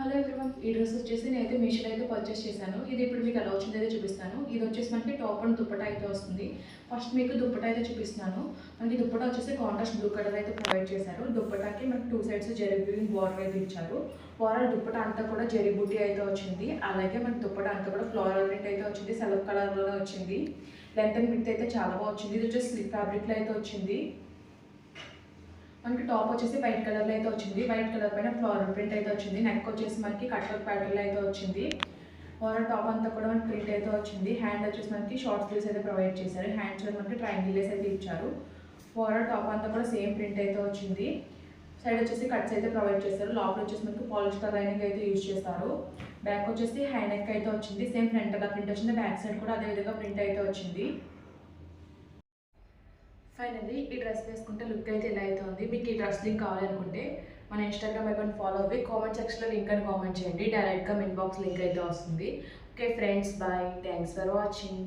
Hello everyone, ఈ dress వచ్చేసి నేనైతే మీషోలో అయితే పర్చేస్ చేశాను. ఇది ఇప్పుడు మీకు ఎలా వచ్చిందో అయితే చూపిస్తాను. ఇది వచ్చేసి మనకి టాప్ అండ్ దుప్పటా అయితే వస్తుంది. ఫస్ట్ మీకు దుప్పటా అయితే చూపిస్తున్నాను. మనకి దుప్పటా వచ్చేసి కాంట్రాస్ట్ బ్లూ కలర్ అయితే ప్రొవైడ్ చేశారు. దుప్పటాకి మనకి two sides zari weaving border అయితే ఇచ్చారు. ఓవరాల్ దుప్పటా అంతా కూడా జరీ బుట్టి అయితే వచ్చింది. అలాగే మనకి దుప్పటా అంతా కూడా ఫ్లోరల్ ప్రింట్ అయితే వచ్చింది. సెల్ఫ్ కలర్లోనే వచ్చింది. లెంత్ అండ్ విడ్త్ అయితే చాలా బాగా వచ్చింది. ఇది వచ్చేసి స్లిప్ ఫ్యాబ్రిక్లో అయితే వచ్చింది. మనకి టాప్ వచ్చేసి వైట్ కలర్లో అయితే వచ్చింది. వైట్ కలర్ పైన ఫ్లోరల్ ప్రింట్ అయితే వచ్చింది. నెక్ వచ్చేసి మనకి కట్ వర్క్ ప్యాటర్న్లో అయితే వచ్చింది. ఓవరాల్ టాప్ అంతా కూడా మనకి ప్రింట్ అయితే వచ్చింది. హ్యాండ్ వచ్చేసి మనకి షార్ట్ స్లీవ్స్ అయితే ప్రొవైడ్ చేశారు. హ్యాండ్స్ మనకి ట్రయాంగిల్ లేస్ అయితే ఇచ్చారు. ఓవరాల్ టాప్ అంతా కూడా సేమ్ ప్రింట్ అయితే వచ్చింది. సైడ్ వచ్చేసి కట్స్ అయితే ప్రొవైడ్ చేశారు. లోపల వచ్చేసి మనకి పాలిస్టర్ లైనింగ్ అయితే యూజ్ చేస్తారు. బ్యాక్ వచ్చేసి హై నెక్ అయితే వచ్చింది. సేమ్ ఫ్రంట్ అలా ప్రింట్ వచ్చింది. బ్యాక్ సైడ్ కూడా అదే విధంగా ప్రింట్ అయితే వచ్చింది. ఫైనల్లీ ఈ డ్రెస్ వేసుకుంటే లుక్ అయితే ఇలా అయితే ఉంది. మీకు ఈ డ్రెస్ లింక్ కావాలనుకుంటే మన ఇన్స్టాగ్రామ్ అకౌంట్ ఫాలో అవ్వి కామెంట్ సెక్షన్లో లింక్ అని కామెంట్ చేయండి. డైరెక్ట్గా ఇన్బాక్స్ లింక్ అయితే వస్తుంది. Okay friends, bye, thanks for watching.